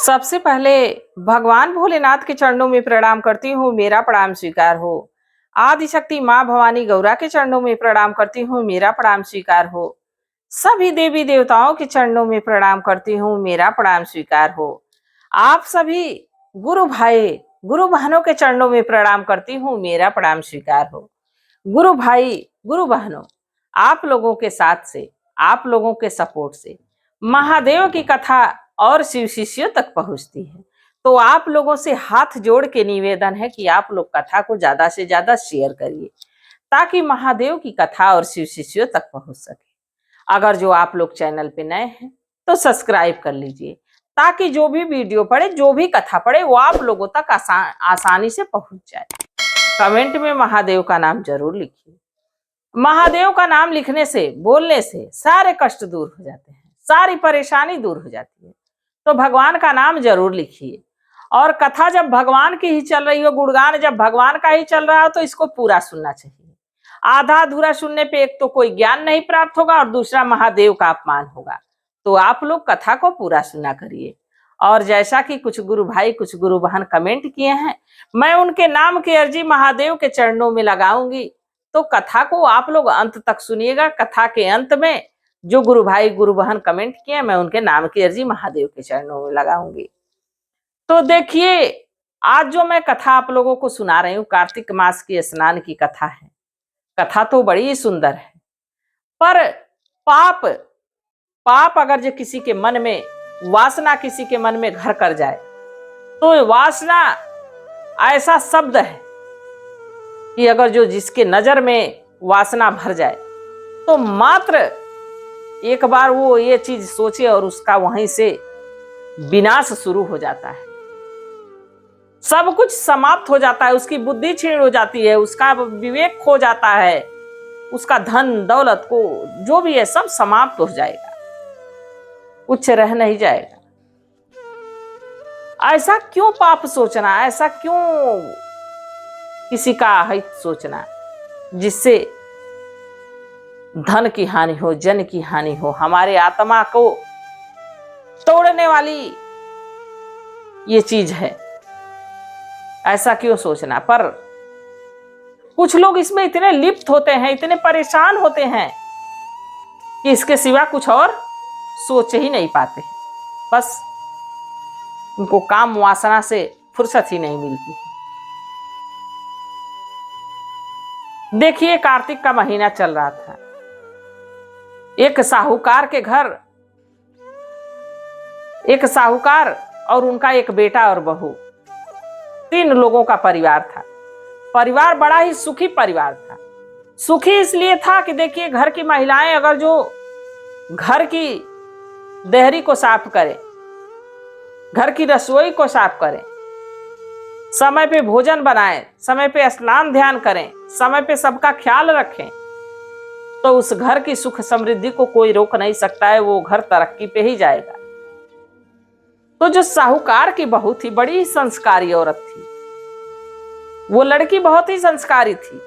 सबसे पहले भगवान भोलेनाथ के चरणों में प्रणाम करती हूँ, मेरा प्रणाम स्वीकार हो। आदिशक्ति माँ भवानी गौरा के चरणों में प्रणाम करती हूँ, मेरा प्रणाम स्वीकार हो। सभी देवी देवताओं के चरणों में प्रणाम करती हूँ, मेरा प्रणाम स्वीकार हो। आप सभी गुरु भाई गुरु बहनों के चरणों में प्रणाम करती हूँ, मेरा प्रणाम स्वीकार हो। गुरु भाई गुरु बहनों, आप लोगों के साथ से, आप लोगों के सपोर्ट से महादेव की कथा और शिव शिष्यों तक पहुंचती है। तो आप लोगों से हाथ जोड़ के निवेदन है कि आप लोग कथा को ज्यादा से ज्यादा शेयर करिए, ताकि महादेव की कथा और शिव शिष्यों तक पहुंच सके। अगर जो आप लोग चैनल पे नए हैं तो सब्सक्राइब कर लीजिए, ताकि जो भी वीडियो पड़े, जो भी कथा पड़े, वो आप लोगों तक आसानी से पहुंच जाए। कमेंट में महादेव का नाम जरूर लिखिए। महादेव का नाम लिखने से, बोलने से सारे कष्ट दूर हो जाते हैं, सारी परेशानी दूर हो जाती है। तो भगवान का नाम जरूर लिखिए। और कथा जब भगवान की ही चल रही हो, गुणगान जब भगवान का ही चल रहा हो, तो इसको पूरा सुनना चाहिए। आधा अधूरा सुनने पे एक तो कोई ज्ञान नहीं प्राप्त होगा और दूसरा महादेव का अपमान होगा। तो आप लोग कथा को पूरा सुना करिए। और जैसा कि कुछ गुरु भाई, कुछ गुरु बहन कमेंट किए हैं, मैं उनके नाम की अर्जी महादेव के चरणों में लगाऊंगी। तो कथा को आप लोग अंत तक सुनिएगा। कथा के अंत में जो गुरु भाई गुरु बहन कमेंट किए, मैं उनके नाम की अर्जी महादेव के चरणों में लगाऊंगी। तो देखिए, आज जो मैं कथा आप लोगों को सुना रही हूँ, कार्तिक मास की स्नान की कथा है। कथा तो बड़ी सुंदर है, पर पाप पाप अगर जो किसी के मन में, वासना किसी के मन में घर कर जाए, तो वासना ऐसा शब्द है कि अगर जो जिसके नजर में वासना भर जाए, तो मात्र एक बार वो ये चीज सोचे और उसका वहीं से विनाश शुरू हो जाता है। सब कुछ समाप्त हो जाता है, उसकी बुद्धि छीण हो जाती है, उसका विवेक खो जाता है, उसका धन दौलत को जो भी है सब समाप्त हो जाएगा, कुछ रह नहीं जाएगा। ऐसा क्यों पाप सोचना, ऐसा क्यों किसी का अहित सोचना, जिससे धन की हानि हो, जन की हानि हो, हमारे आत्मा को तोड़ने वाली ये चीज है। ऐसा क्यों सोचना। पर कुछ लोग इसमें इतने लिप्त होते हैं, इतने परेशान होते हैं कि इसके सिवा कुछ और सोच ही नहीं पाते। बस उनको काम वासना से फुर्सत ही नहीं मिलती। देखिए, कार्तिक का महीना चल रहा था। एक साहूकार के घर, एक साहूकार और उनका एक बेटा और बहू, 3 लोगों का परिवार था। परिवार बड़ा ही सुखी परिवार था। सुखी इसलिए था कि देखिए, घर की महिलाएं अगर जो घर की देहरी को साफ करें, घर की रसोई को साफ करें, समय पे भोजन बनाएं, समय पे स्नान ध्यान करें, समय पे सबका ख्याल रखें, तो उस घर की सुख समृद्धि को कोई रोक नहीं सकता है। वो घर तरक्की पे ही जाएगा। तो जो साहूकार की बहू थी, बड़ी ही संस्कारी औरत थी। वो लड़की बहुत ही संस्कारी थी।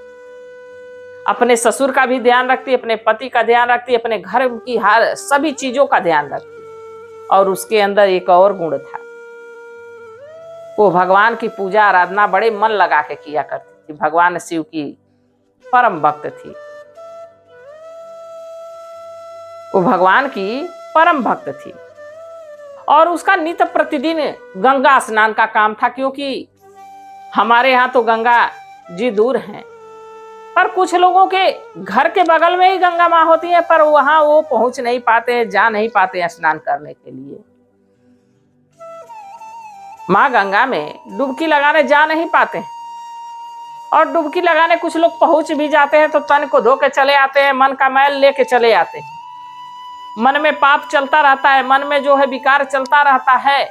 अपने ससुर का भी ध्यान रखती, अपने पति का ध्यान रखती, अपने घर की हर सभी चीजों का ध्यान रखती। और उसके अंदर एक और गुण था, वो भगवान की पूजा आराधना बड़े मन लगा के किया करती थी। भगवान शिव की परम भक्त थी। वो भगवान की परम भक्त थी और उसका नित्य प्रतिदिन गंगा स्नान का काम था। क्योंकि हमारे यहाँ तो गंगा जी दूर हैं, पर कुछ लोगों के घर के बगल में ही गंगा माँ होती है, पर वहां वो पहुंच नहीं पाते, जा नहीं पाते स्नान करने के लिए। माँ गंगा में डुबकी लगाने जा नहीं पाते हैं, और डुबकी लगाने कुछ लोग पहुंच भी जाते हैं तो तन को धो के चले आते हैं, मन का मैल लेके चले आते हैं। मन में पाप चलता रहता है, मन में जो है विकार चलता रहता है,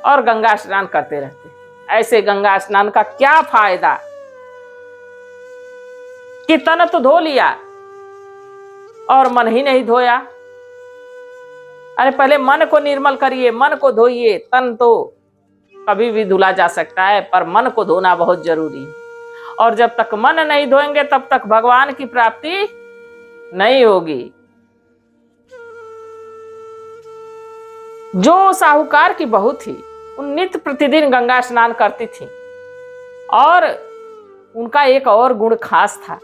और गंगा स्नान करते रहते हैं। ऐसे गंगा स्नान का क्या फायदा कि तन तो धो लिया और मन ही नहीं धोया। अरे पहले मन को निर्मल करिए, मन को धोइए। तन तो कभी भी धुला जा सकता है, पर मन को धोना बहुत जरूरी है। और जब तक मन नहीं धोएंगे तब तक भगवान की प्राप्ति नहीं होगी। जो साहूकार की बहू थी, वो नित्य प्रतिदिन गंगा स्नान करती थी और उनका एक और गुण खास था,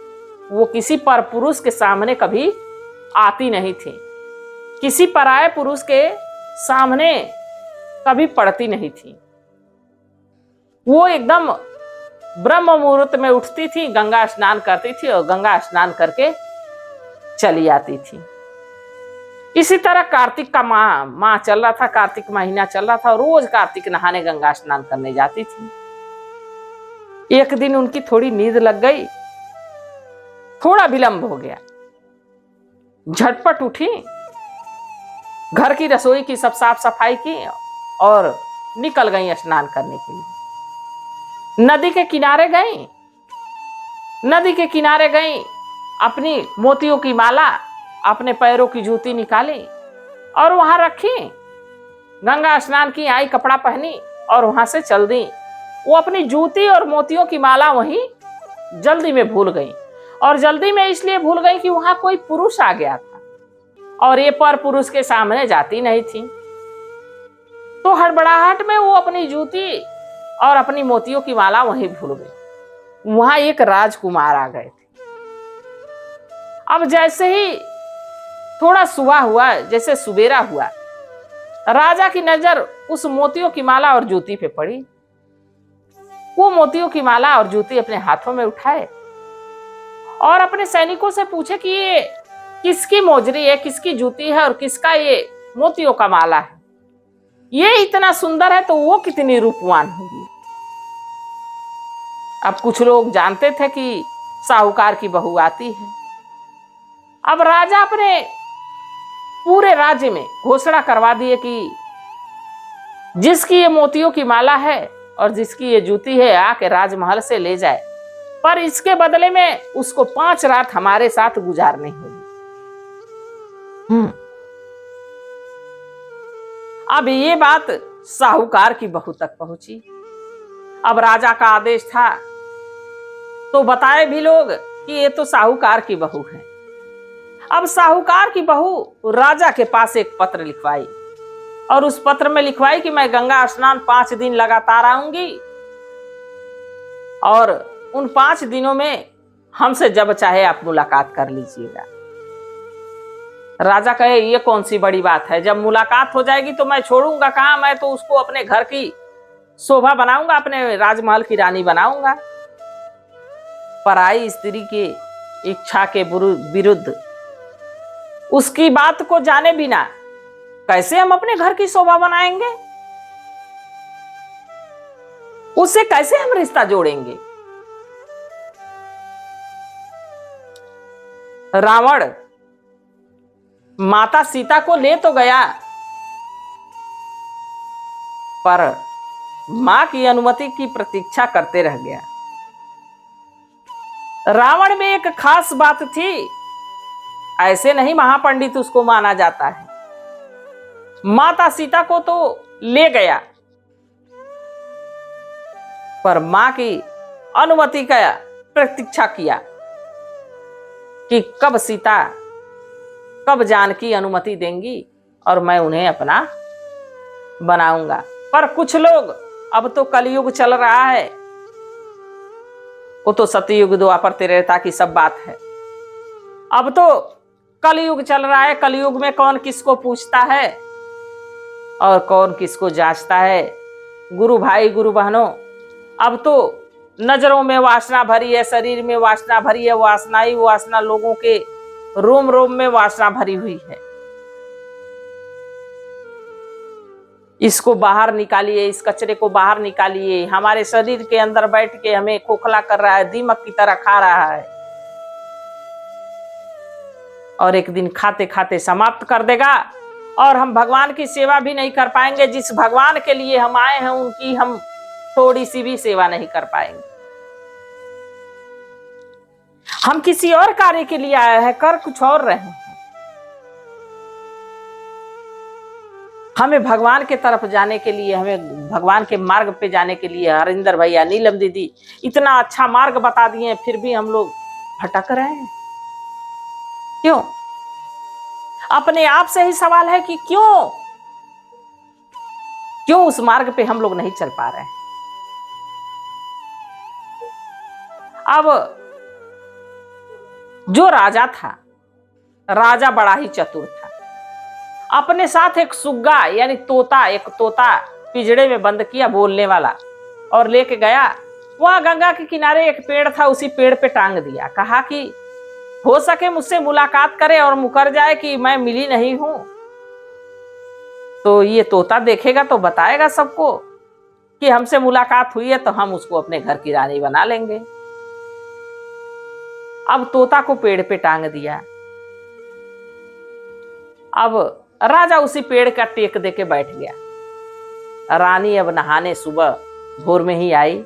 वो किसी पर पुरुष के सामने कभी आती नहीं थी, किसी पराये पुरुष के सामने कभी पड़ती नहीं थी। वो एकदम ब्रह्म मुहूर्त में उठती थी, गंगा स्नान करती थी और गंगा स्नान करके चली आती थी। इसी तरह कार्तिक का माह चल रहा था, कार्तिक महीना चल रहा था, रोज कार्तिक नहाने गंगा स्नान करने जाती थी। एक दिन उनकी थोड़ी नींद लग गई, थोड़ा विलंब हो गया, झटपट उठी, घर की रसोई की सब साफ सफाई की और निकल गई स्नान करने के लिए। नदी के किनारे गई, नदी के किनारे गई, अपनी मोतियों की माला, अपने पैरों की जूती निकाली और वहां रखी, गंगा स्नान की, आई, कपड़ा पहनी और वहां से चल दी। वो अपनी जूती और मोतियों की माला वहीं जल्दी में भूल गई, और जल्दी में इसलिए भूल गई कि वहां कोई पुरुष आ गया था और ये पर पुरुष के सामने जाती नहीं थी। तो हड़बड़ाहट में वो अपनी जूती और अपनी मोतियों की माला वहीं भूल गई। वहां एक राजकुमार आ गए थे। अब जैसे ही थोड़ा सुबह हुआ, जैसे सुबेरा हुआ, राजा की नजर उस मोतियों की माला और जूती पे पड़ी। वो मोतियों की माला और जूती अपने हाथों में उठाए और अपने सैनिकों से पूछे कि ये किसकी मोजरी है, किसकी जूती है और किसका ये मोतियों का माला है। ये इतना सुंदर है तो वो कितनी रूपवान होगी। अब कुछ लोग जानते थे कि साहूकार की बहू आती है। अब राजा अपने पूरे राज्य में घोषणा करवा दिए कि जिसकी ये मोतियों की माला है और जिसकी ये जूती है आके राजमहल से ले जाए, पर इसके बदले में उसको 5 रात हमारे साथ गुजारनी होगी। अब ये बात साहूकार की बहू तक पहुंची। अब राजा का आदेश था तो बताए भी लोग कि ये तो साहूकार की बहू है। अब साहूकार की बहू राजा के पास एक पत्र लिखवाई और उस पत्र में लिखवाई कि मैं गंगा स्नान 5 दिन लगातार आऊंगी और उन 5 दिनों में हमसे जब चाहे आप मुलाकात कर लीजिएगा। राजा कहे ये कौन सी बड़ी बात है, जब मुलाकात हो जाएगी तो मैं छोड़ूंगा कहां, मैं तो उसको अपने घर की शोभा बनाऊंगा, अपने राजमहल की रानी बनाऊंगा। पराई स्त्री की इच्छा के विरुद्ध, उसकी बात को जाने बिना कैसे हम अपने घर की शोभा बनाएंगे, उससे कैसे हम रिश्ता जोड़ेंगे। रावण माता सीता को ले तो गया, पर मां की अनुमति की प्रतीक्षा करते रह गया। रावण में एक खास बात थी, ऐसे नहीं महापंडित उसको माना जाता है। माता सीता को तो ले गया, पर मां की अनुमति का प्रतीक्षा किया कि कब सीता, कब जानकी अनुमति देंगी और मैं उन्हें अपना बनाऊंगा। पर कुछ लोग, अब तो कलयुग चल रहा है, वो तो सतयुग द्वापर त्रेता की सब बात है, अब तो कलयुग चल रहा है। कलयुग में कौन किसको पूछता है और कौन किसको जांचता है। गुरु भाई, गुरु बहनों, अब तो नजरों में वासना भरी है, शरीर में वासना भरी है, वासना ही वासना, लोगों के रोम रोम में वासना भरी हुई है। इसको बाहर निकालिए, इस कचरे को बाहर निकालिए। हमारे शरीर के अंदर बैठ के हमें खोखला कर रहा है, दीमक की तरह खा रहा है और एक दिन खाते खाते समाप्त कर देगा और हम भगवान की सेवा भी नहीं कर पाएंगे। जिस भगवान के लिए हम आए हैं उनकी हम थोड़ी सी भी सेवा नहीं कर पाएंगे। हम किसी और कार्य के लिए आए हैं, कर कुछ और रहे हैं। हमें भगवान के तरफ जाने के लिए, हमें भगवान के मार्ग पे जाने के लिए हरिंदर भैया, नीलम दीदी इतना अच्छा मार्ग बता दिए, फिर भी हम लोग भटक रहे हैं। क्यों? अपने आप से ही सवाल है कि क्यों? क्यों उस मार्ग पे हम लोग नहीं चल पा रहे हैं। अब जो राजा था, राजा बड़ा ही चतुर था। अपने साथ एक सुग्गा यानी तोता, एक तोता पिंजड़े में बंद किया बोलने वाला, और लेके गया वहां गंगा के किनारे एक पेड़ था, उसी पेड़ पे टांग दिया। कहा कि हो सके मुझसे मुलाकात करे और मुकर जाए कि मैं मिली नहीं हूं, तो ये तोता देखेगा तो बताएगा सबको कि हमसे मुलाकात हुई है, तो हम उसको अपने घर की रानी बना लेंगे। अब तोता को पेड़ पे टांग दिया। अब राजा उसी पेड़ का टेक दे के बैठ गया। रानी अब नहाने सुबह भोर में ही आई।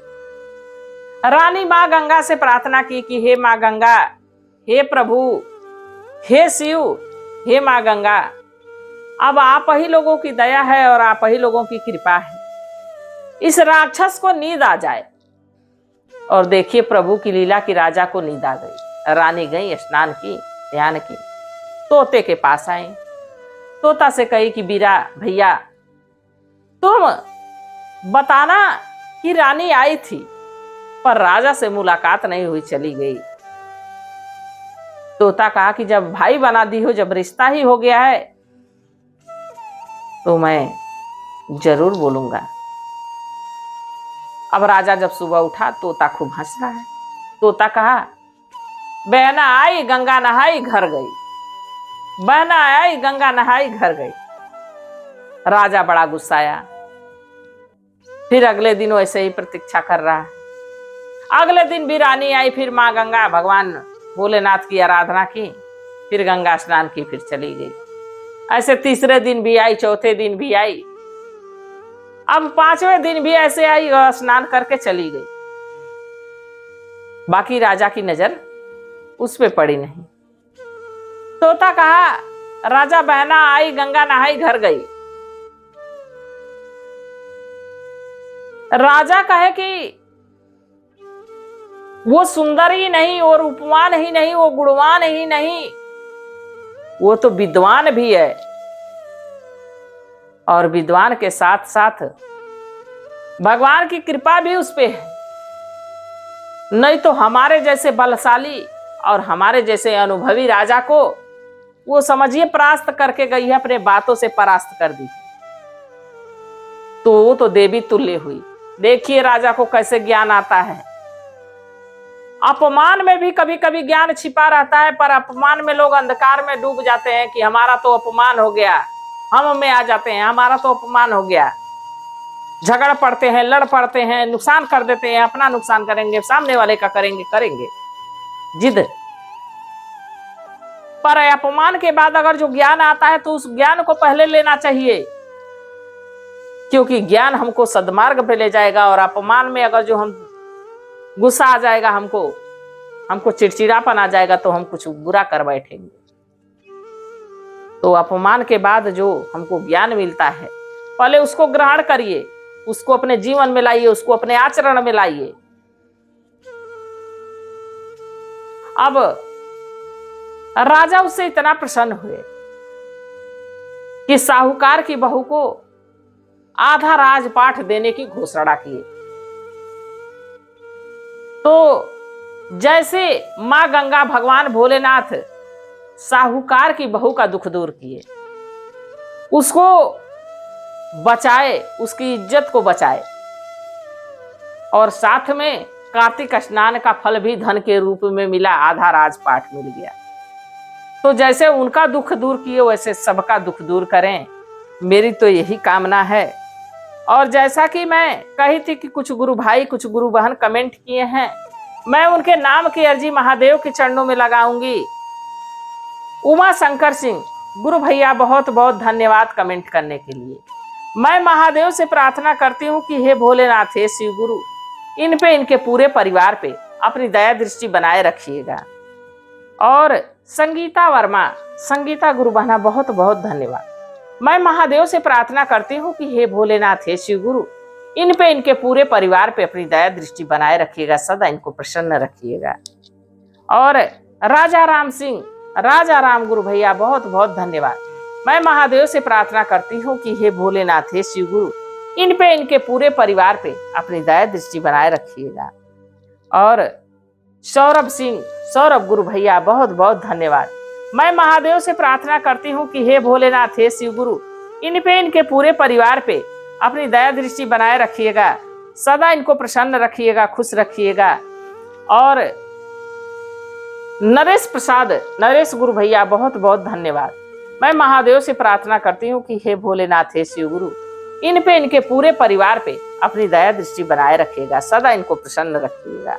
रानी माँ गंगा से प्रार्थना की कि हे माँ गंगा, हे प्रभु, हे शिव, हे माँ गंगा, अब आप ही लोगों की दया है और आप ही लोगों की कृपा है, इस राक्षस को नींद आ जाए। और देखिए प्रभु की लीला की राजा को नींद आ गई। रानी गई, स्नान की, ध्यान की, तोते के पास आई। तोता से कही कि बीरा भैया, तुम बताना कि रानी आई थी पर राजा से मुलाकात नहीं हुई, चली गई। तोता कहा कि जब भाई बना दी हो, जब रिश्ता ही हो गया है, तो मैं जरूर बोलूंगा। अब राजा जब सुबह उठा, तोता खूब हंस रहा है। तोता कहा, बहना आई गंगा नहाई घर गई, बहना आई गंगा नहाई घर गई। राजा बड़ा गुस्साया। फिर अगले दिन वैसे ही प्रतीक्षा कर रहा है। अगले दिन भी रानी आई, फिर माँ गंगा, भगवान भोलेनाथ की आराधना की, फिर गंगा स्नान की, फिर चली गई। ऐसे तीसरे दिन भी आई, चौथे दिन भी आई, अब पांचवें दिन भी ऐसे आई और स्नान करके चली गई। बाकी राजा की नजर उस पे पड़ी नहीं। तोता कहा, राजा बहना आई गंगा नहाई घर गई। राजा कहे कि वो सुंदर ही नहीं और उपमान ही नहीं, वो गुणवान ही नहीं, वो तो विद्वान भी है, और विद्वान के साथ साथ भगवान की कृपा भी उस पे है। नहीं तो हमारे जैसे बलशाली और हमारे जैसे अनुभवी राजा को वो समझिए परास्त करके गई है, अपने बातों से परास्त कर दी, तो वो तो देवी तुल्य हुई। देखिए राजा को कैसे ज्ञान आता है। अपमान में भी कभी कभी ज्ञान छिपा रहता है, पर अपमान में लोग अंधकार में डूब जाते हैं कि हमारा तो अपमान हो गया, हम में आ जाते हैं, हमारा तो अपमान हो गया। झगड़ पड़ते हैं, लड़ पड़ते हैं, नुकसान कर देते हैं, अपना नुकसान करेंगे, सामने वाले का करेंगे जिद। पर अपमान के बाद अगर जो ज्ञान आता है तो उस ज्ञान को पहले लेना चाहिए, क्योंकि ज्ञान हमको सद्मार्ग पे ले जाएगा। और अपमान में अगर जो हम गुस्सा आ जाएगा, हमको चिड़चिड़ापन आ जाएगा, तो हम कुछ बुरा कर बैठेंगे। तो अपमान के बाद जो हमको ज्ञान मिलता है, पहले उसको ग्रहण करिए, उसको अपने जीवन में लाइए, उसको अपने आचरण में लाइए। अब राजा उससे इतना प्रसन्न हुए कि साहूकार की बहू को आधा राजपाठ देने की घोषणा किए। तो जैसे मां गंगा, भगवान भोलेनाथ साहूकार की बहू का दुख दूर किए, उसको बचाए, उसकी इज्जत को बचाए, और साथ में कार्तिक स्नान का फल भी धन के रूप में मिला, आधा राजपाट मिल गया। तो जैसे उनका दुख दूर किए, वैसे सबका दुख दूर करें, मेरी तो यही कामना है। और जैसा कि मैं कही थी कि कुछ गुरु भाई, कुछ गुरु बहन कमेंट किए हैं, मैं उनके नाम की अर्जी महादेव के चरणों में लगाऊंगी। उमा शंकर सिंह गुरु भैया, बहुत बहुत धन्यवाद कमेंट करने के लिए। मैं महादेव से प्रार्थना करती हूँ कि हे भोलेनाथ, हे शिव गुरु, इन पे, इनके पूरे परिवार पे अपनी दया दृष्टि बनाए रखिएगा। और संगीता वर्मा, संगीता गुरु बहना, बहुत बहुत धन्यवाद। मैं महादेव से प्रार्थना करती हूँ कि हे भोलेनाथ, हे शिव गुरु, इन पे, इनके पूरे परिवार पे अपनी दया दृष्टि बनाए रखिएगा, सदा इनको प्रसन्न रखिएगा। और राजा राम सिंह, राजा राम गुरु भैया, बहुत बहुत धन्यवाद। मैं महादेव से प्रार्थना करती हूँ कि हे भोलेनाथ, हे शिव गुरु, इन पे, इनके पूरे परिवार पे अपनी दया दृष्टि बनाए रखिएगा। और सौरभ गुरु भैया, बहुत बहुत धन्यवाद। मैं महादेव से प्रार्थना करती हूँ कि हे भोलेनाथ, हे शिव गुरु, इन पे, इनके पूरे परिवार पे अपनी दया दृष्टि बनाए रखिएगा, सदा इनको प्रसन्न रखिएगा, खुश रखिएगा। और नरेश गुरु भैया, बहुत बहुत धन्यवाद। मैं महादेव से प्रार्थना करती हूँ कि हे भोलेनाथ, हे शिव गुरु, इन पे, इनके पूरे परिवार पे अपनी दया दृष्टि बनाए रखिएगा, सदा इनको प्रसन्न रखिएगा।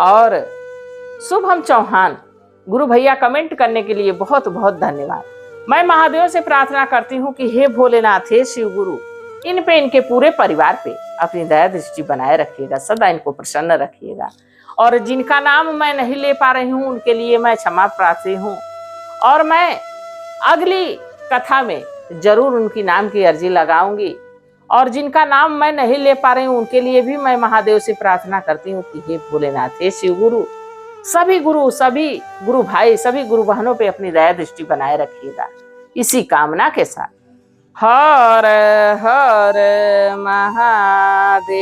और शुभम चौहान गुरु भैया, कमेंट करने के लिए बहुत बहुत धन्यवाद। मैं महादेव से प्रार्थना करती हूँ कि हे भोलेनाथ, हे शिव गुरु, इन पे, इनके पूरे परिवार पे अपनी दया दृष्टि बनाए रखिएगा, सदा इनको प्रसन्न रखिएगा। और जिनका नाम मैं नहीं ले पा रही हूँ, उनके लिए मैं क्षमा प्रार्थी हूँ, और मैं अगली कथा में जरूर उनकी नाम की अर्जी लगाऊंगी। और जिनका नाम मैं नहीं ले पा रही हूँ, उनके लिए भी मैं महादेव से प्रार्थना करती हूँ कि हे भोलेनाथ, हे शिव गुरु, सभी गुरु भाई, सभी गुरु बहनों पे अपनी दया दृष्टि बनाए रखिएगा, इसी कामना के साथ। हर हर महादेव।